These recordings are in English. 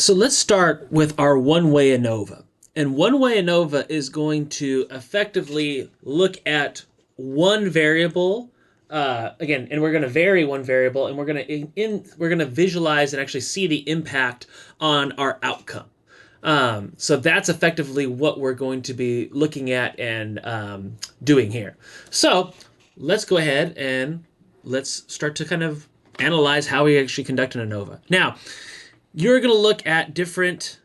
So let's start with our one-way ANOVA. And one-way ANOVA is going to effectively look at one variable again, and we're going to vary one variable, and we're going to visualize and actually see the impact on our outcome. So that's effectively what we're going to be looking at and doing here. So let's go ahead and let's start to kind of analyze how we actually conduct an ANOVA. Now, you're going to look at different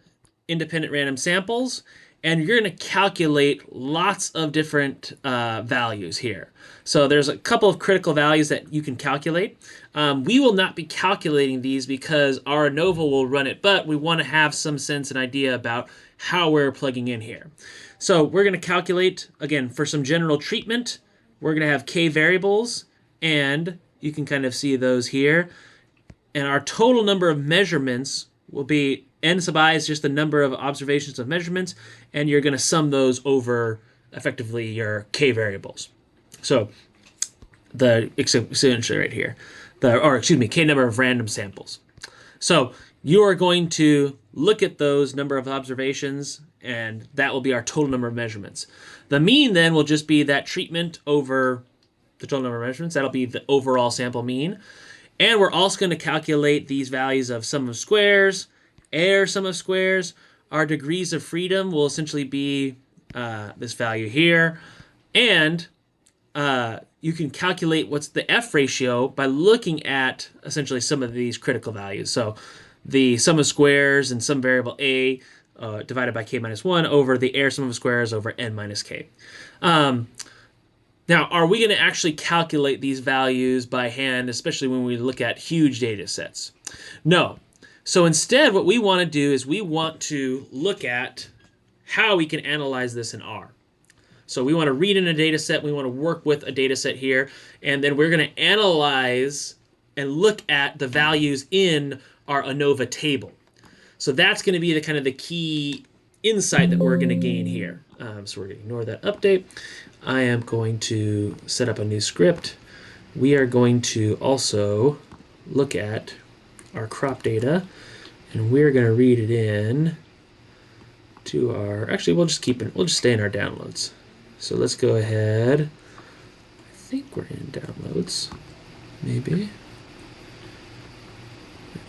independent random samples, and you're going to calculate lots of different values here. So there's a couple of critical values that you can calculate. We will not be calculating these because our ANOVA will run it, but we want to have some sense and idea about how we're plugging in here. So we're going to calculate, again, for some general treatment, we're going to have k variables, and you can kind of see those here. And our total number of measurements will be n sub I is just the number of observations of measurements, and you're going to sum those over effectively your k variables. So the essentially right here, k number of random samples. So you are going to look at those number of observations, and that will be our total number of measurements. The mean then will just be that treatment over the total number of measurements. That'll be the overall sample mean. And we're also going to calculate these values of sum of squares, error sum of squares. Our degrees of freedom will essentially be this value here. And you can calculate what's the F ratio by looking at essentially some of these critical values. So the sum of squares and some variable a divided by k minus 1 over the error sum of squares over n minus k. Now, are we going to actually calculate these values by hand, especially when we look at huge data sets? No. So instead, what we want to do is we want to look at how we can analyze this in R. So we want to read in a data set, we want to work with a data set here, and then we're going to analyze and look at the values in our ANOVA table. So that's going to be the kind of the key insight that we're going to gain here. So we're going to ignore that update. I am going to set up a new script. We are going to also look at our crop data, and we're going to read it in to our, actually we'll just stay in our downloads. So let's go ahead. I think we're in downloads, maybe.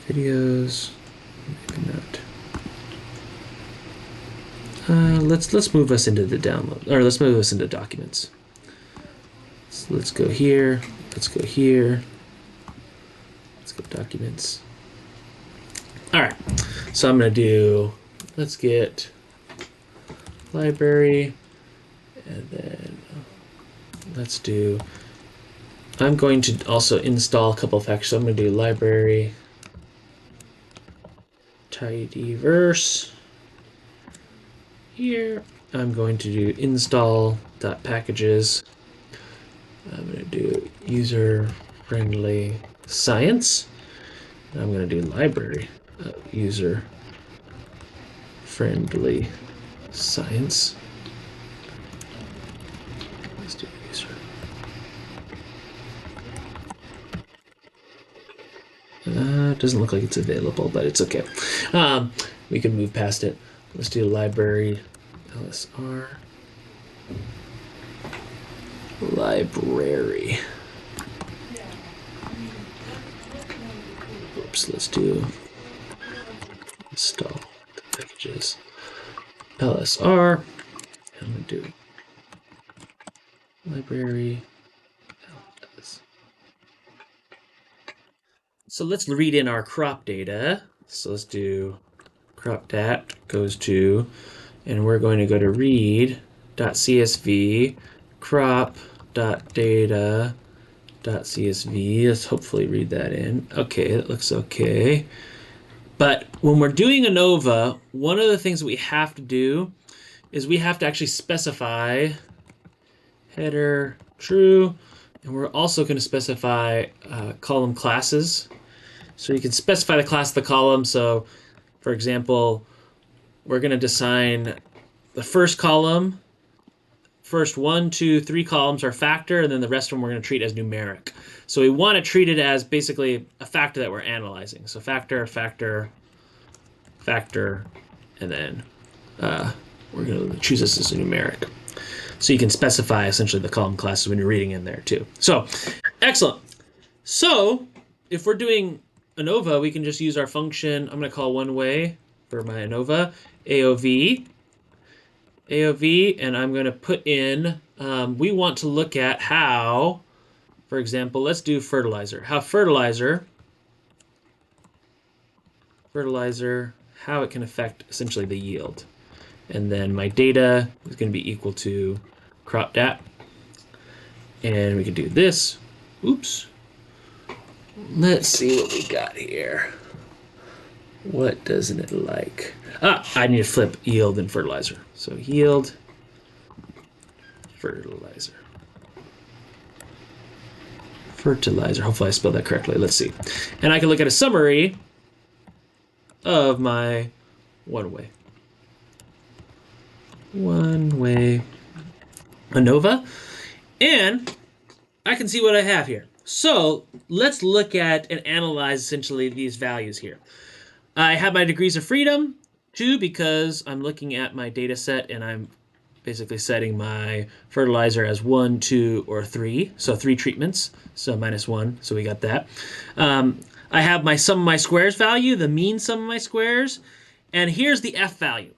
Videos, maybe not. Let's move us into the download, or let's move us into documents. So let's go here. Let's go here. Let's go documents. All right. So I'm gonna do. Let's get library, and then let's do. I'm going to also install a couple of factors. So I'm gonna do library tidyverse. Here, I'm going to do install.packages. I'm going to do user-friendly science. I'm going to do library user-friendly science. Let's do user. It doesn't look like it's available, but it's okay. We can move past it. Let's do library LSR. Library. Oops, let's do install the packages. LSR. I'm going to do library LS. So let's read in our crop data. So let's do crop dat goes to, and we're going to go to read.csv crop.data.csv. Let's hopefully read that in. Okay, that looks okay. But when we're doing ANOVA, one of the things that we have to do is we have to actually specify header true, and we're also going to specify column classes. So you can specify the class of the column. So for example, we're going to assign the first column, first 1, 2, 3 columns are factor, and then the rest of them we're going to treat as numeric. So we want to treat it as basically a factor that we're analyzing. So factor, factor, factor, and then we're going to choose this as a numeric. So you can specify essentially the column classes when you're reading in there too. So excellent. So if we're doing ANOVA, we can just use our function. I'm going to call one way for my ANOVA, AOV, and I'm going to put in, we want to look at how, for example, let's do fertilizer. How fertilizer, how it can affect essentially the yield. And then my data is going to be equal to crop dat. And we can do this. Oops. Let's see what we got here. What doesn't it like? I need to flip yield and fertilizer. So yield, fertilizer. Fertilizer. Hopefully I spelled that correctly. Let's see. And I can look at a summary of my one-way ANOVA, and I can see what I have here. So let's look at and analyze essentially these values here. I have my degrees of freedom, 2, because I'm looking at my data set and I'm basically setting my fertilizer as 1, 2, or 3. So 3 treatments, so -1, so we got that. I have my sum of my squares value, the mean sum of my squares, and here's the F value.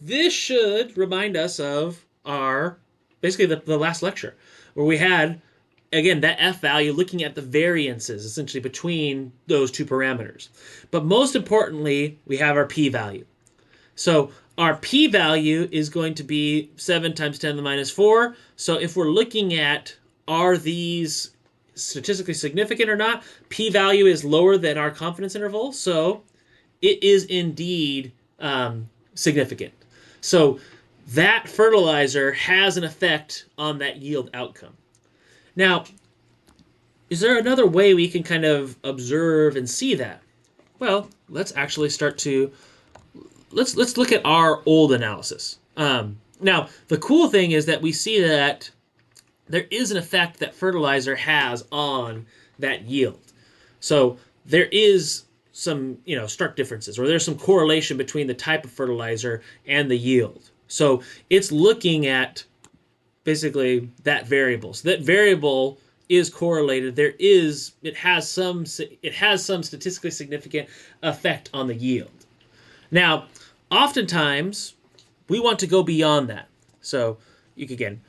This should remind us of our, basically the last lecture, where we had, again, that F value looking at the variances essentially between those two parameters. But most importantly, we have our P value. So our P value is going to be 7 times 10 to the minus 4. So if we're looking at, are these statistically significant or not, P value is lower than our confidence interval. So it is indeed significant. So that fertilizer has an effect on that yield outcome. Now, is there another way we can kind of observe and see that? Well, let's actually start to, let's look at our old analysis. Now, the cool thing is that we see that there is an effect that fertilizer has on that yield. So there is some, stark differences, or there's some correlation between the type of fertilizer and the yield. So it's looking at basically that variable. So that variable is correlated. It has some statistically significant effect on the yield. Now, oftentimes we want to go beyond that. So you could, again,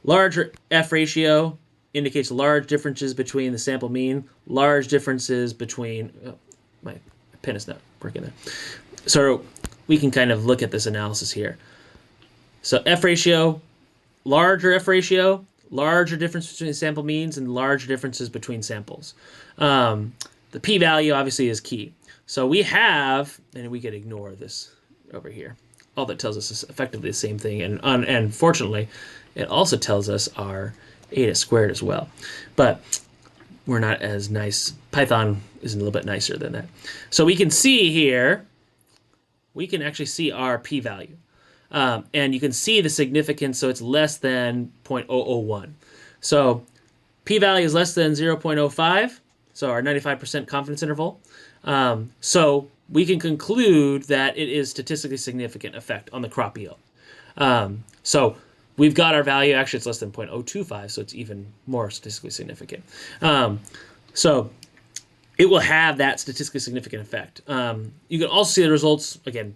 larger F ratio indicates large differences between the sample mean, large differences between, my pen is not working there. So we can kind of look at this analysis here. So F ratio, larger F ratio, larger difference between sample means, and larger differences between samples. The p-value obviously is key. So we have, and we could ignore this over here. All that tells us is effectively the same thing, and fortunately, it also tells us our eta squared as well. But we're not as nice. Python is a little bit nicer than that. So we can see here, we can actually see our p-value. And you can see the significance, so it's less than 0.001. So p-value is less than 0.05, so our 95% confidence interval. So we can conclude that it is statistically significant effect on the crop yield. So we've got our value, actually it's less than 0.025, so it's even more statistically significant. So it will have that statistically significant effect. You can also see the results, again,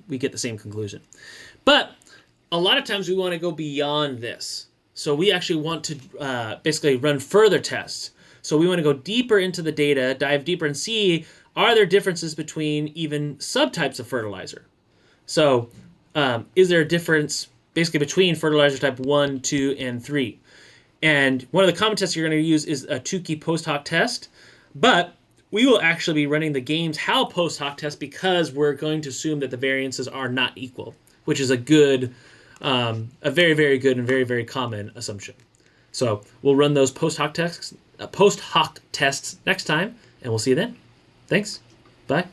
we get the same conclusion. But a lot of times we want to go beyond this. So we actually want to basically run further tests. So we want to go deeper into the data, dive deeper and see, are there differences between even subtypes of fertilizer? So is there a difference basically between fertilizer type 1, 2, and 3? And one of the common tests you're going to use is a Tukey post hoc test. But we will actually be running the games how post hoc test because we're going to assume that the variances are not equal, which is a very, very good and very, very common assumption. So we'll run those post hoc tests next time, and we'll see you then. Thanks. Bye.